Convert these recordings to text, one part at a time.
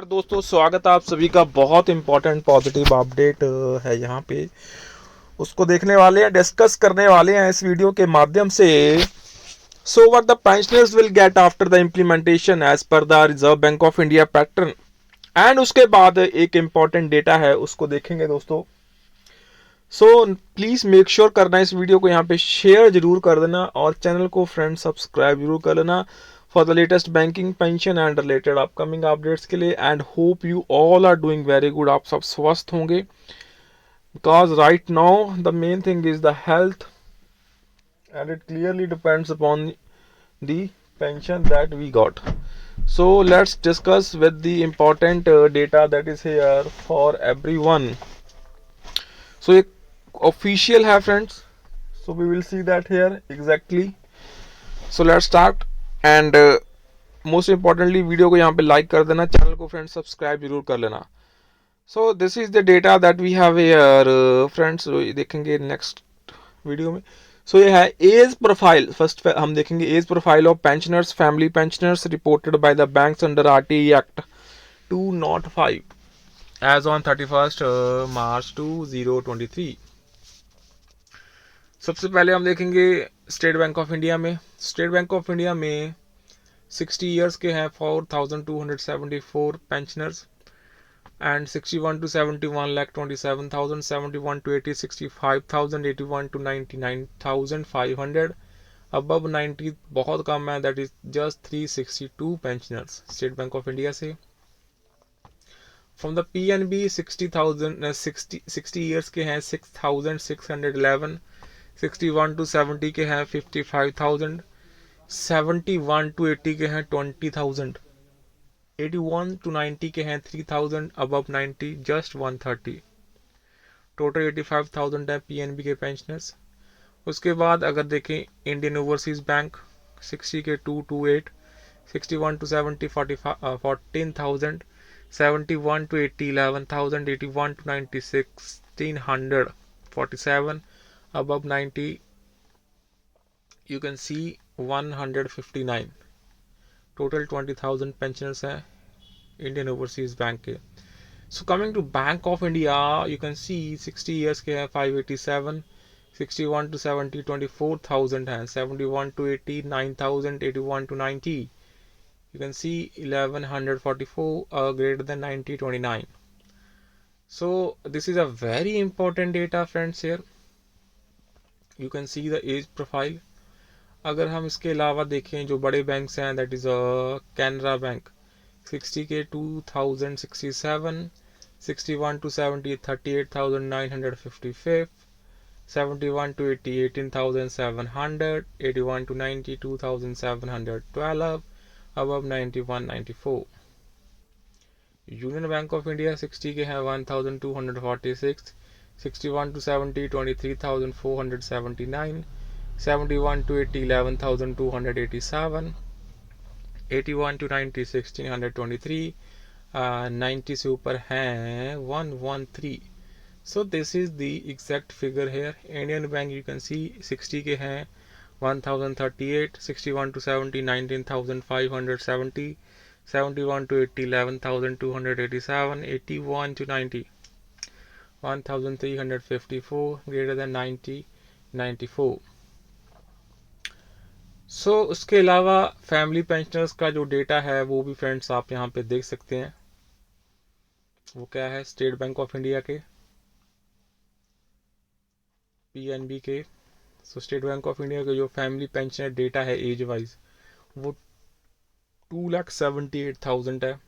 और दोस्तों स्वागत है आप सभी का। बहुत इंपॉर्टेंट पॉजिटिव अपडेट है यहाँ पे, उसको देखने वाले हैं, डिस्कस करने वाले हैं इस वीडियो के माध्यम से। So what the pensioners will get after the implementation as per the Reserve Bank of India pattern, and उसके बाद एक इंपॉर्टेंट डेटा है उसको देखेंगे दोस्तों। सो प्लीज़ मेक श्योर करना इस वीडियो को यहाँ पे शेयर जरूर कर देना और चैनल को फ्रेंड सब्सक्राइब जरूर कर लेना for the latest banking pension and related upcoming updates के लिए। And hope you all are doing very good, आप सब स्वस्थ होंगे, because right now the main thing is the health and it clearly depends upon the pension that we got. So let's discuss with the important data that is here for everyone. So एक official है friends, so we will see that here exactly. So let's start and most importantly video को यहाँ पे like कर देना, channel को friends subscribe जरूर कर लेना. So this is the data that we have here friends, देखेंगे नेक्स्ट वीडियो में. सो ये है एज प्रोफाइल. फर्स्ट हम देखेंगे age profile of pensioners, family pensioners reported by the banks under RTE act 205 as on 31st March 2023. सबसे पहले हम देखेंगे स्टेट बैंक ऑफ इंडिया में. स्टेट बैंक ऑफ इंडिया में 60 ईयर्स के हैं 4274 pensioners and 61 to 71 lakh 27,000, 71 to 80 65,000, 81 to 99,500. above 90 बहुत कम है, that is just 362 pensioners state Bank of India से. from the PNB 60,000 60 years के हैं 6,611, 61 to 70 के हैं 55,000, 71 to 80 के हैं 20,000, 81 to 90 के हैं 3,000, above 90 just 130. टोटल 85,000 है पीएनबी के पेंशनर्स. उसके बाद अगर देखें इंडियन ओवरसीज बैंक 60 के 228, 61 to 70 14,000, 71 to 80 11,000, 81 to 90 1,647, above 90 you can see 159. Total 20,000 pensioners हैं इंडियन ओवरसीज बैंक के. So coming to Bank of India you can see 60 years के हैं 587, 61 to 70 24,000 हैं, 71 to 80 9,000, 81 to 90 you can see 1144, greater than 90 29. So this is a very important data friends. Here you can see the age profile. अगर हम इसके अलावा देखें जो बड़े बैंक्स हैं दैट इज़ कैनरा बैंक 60 के 2,067, 61 to 70 38,955, 71 to 80 18,700, 81 to 90 2,712, above 91 94. Union bank of India 60 के हैं 1,246, 61 to 70 23,479, 71 to 80 11,287, 81 to 90 1,623, 90 से ऊपर हैं 113. So this is the exact figure here. Indian Bank you can see 60 के हैं 1,038, 61 to 70 19,570, 71 to 80 11,287, 81 to 90 1,354, greater than 90 94. सो उसके अलावा फैमिली पेंशनर्स का जो डेटा है वो भी फ्रेंड्स आप यहाँ पे देख सकते हैं. वो क्या है स्टेट बैंक ऑफ इंडिया के पीएनबी के. सो स्टेट बैंक ऑफ इंडिया का जो फैमिली पेंशनर डेटा है एज वाइज वो 2,78,000 है.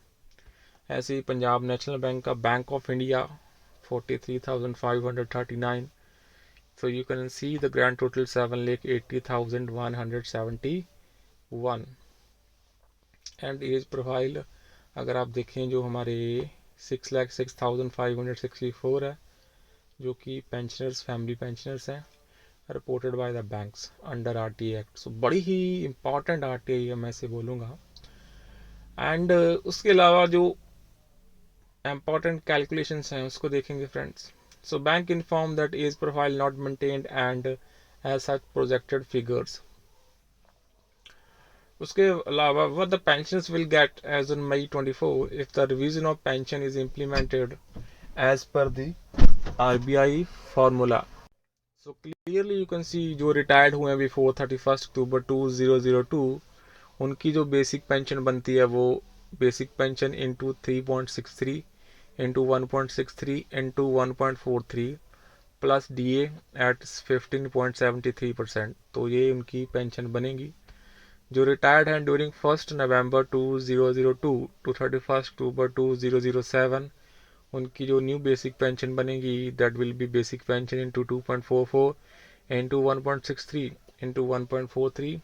ऐसे ही पंजाब नेशनल बैंक का bank of India 43,539. So you can see the grand total 7,80,171. And age profile अगर आप देखें जो हमारे 6,06,564 है जो कि पेंशनर्स फैमिली पेंशनर्स हैं reported by the banks under RTE act. So बड़ी ही इंपॉर्टेंट आरटीई है मैं से बोलूँगा. एंड उसके अलावा जो इम्पॉर्टेंट कैलकुलेशंस हैं उसको देखेंगे friends. So bank informed that age profile not maintained and as such projected figures. उसके अलावा what the pensioners will get as on May 24 if the revision of pension is implemented as per the RBI formula. So clearly you can see जो retired हुए हैं before 31 अक्टूबर 2002 उनकी जो basic pension बनती है वो basic pension into 3.63 into 1.63 into 1.43 plus DA at 15.73%, तो ये उनकी पेंशन बनेगी। जो रिटायर्ड हैं ड्यूरिंग 1 नवंबर 2002 टू 31 अक्टूबर 2007 उनकी जो न्यू बेसिक पेंशन बनेगी that will be basic pension into 2.44 into 1.63 into 1.43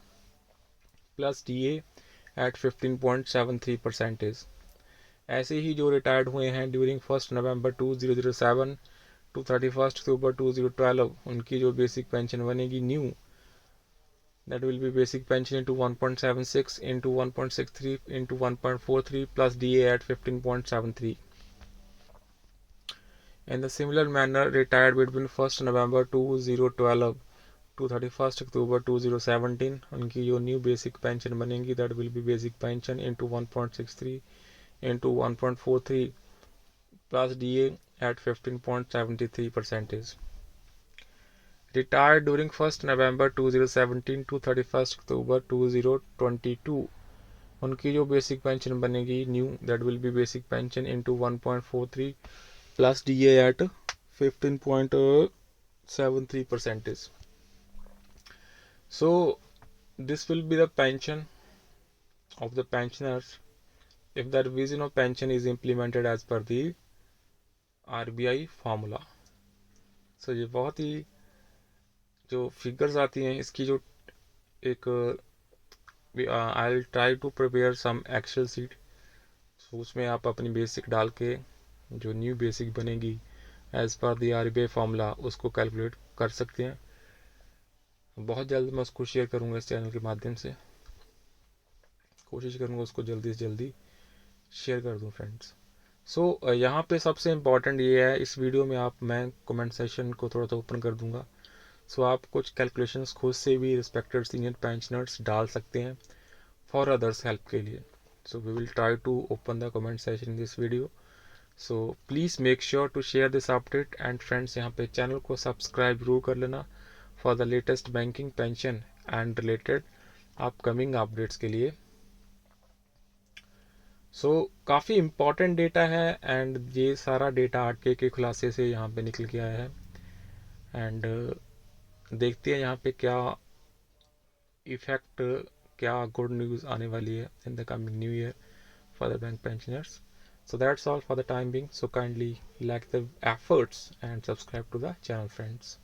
plus DA at 15.73%। ऐसे ही जो रिटायर्ड हुए हैं ड्यूरिंग 1 नवंबर 2007 टू 31 अक्टूबर 2012 उनकी जो बेसिक पेंशन बनेगी new that will be basic pension into 1.76 into 1.63 into 1.43 plus DA at 15.73. In the similar manner, retired between 1st November 2012 to 31st October 2017 उनकी जो new basic pension बनेगी that will be basic pension into 1.63 into 1.43 plus DA at 15.73%. Retired during 1st November 2017 to 31st October 2022 उनकी जो basic pension बनेगी new that will be basic pension into 1.43 plus DA at 15.73%. So this will be the pension of the pensioners if the revision of pension is implemented as per the RBI formula. So ये बहुत ही जो figures आती हैं इसकी जो एक I will try to prepare some Excel sheet, so उसमें आप अपनी बेसिक डाल के जो न्यू बेसिक बनेगी as per the RBI formula उसको कैलकुलेट कर सकते हैं। बहुत जल्द मैं उसको शेयर करूँगा इस चैनल के माध्यम से, कोशिश करूँगा उसको जल्दी से जल्दी शेयर कर दूँ फ्रेंड्स। सो यहाँ पे सबसे इम्पॉर्टेंट ये है इस वीडियो में मैं कमेंट सेशन को थोड़ा सा ओपन कर दूँगा, सो आप कुछ कैलकुलेशंस खुद से भी रिस्पेक्टेड सीनियर पेंशनर्स डाल सकते हैं फॉर अदर्स हेल्प के लिए। So we will try to open the comment session in this video, so please make sure to share this update and friends यहाँ पे चैनल को सब्सक्राइब जरूर कर लेना for the latest banking pension and related upcoming updates के लिए। सो काफ़ी important data है एंड ये सारा डेटा RTA के खुलासे से यहाँ पे निकल के आया है एंड देखते हैं यहाँ पे क्या इफेक्ट, क्या गुड न्यूज़ आने वाली है in the coming new year for the bank pensioners. So that's all for the time being. So kindly like the efforts and subscribe to the channel, friends.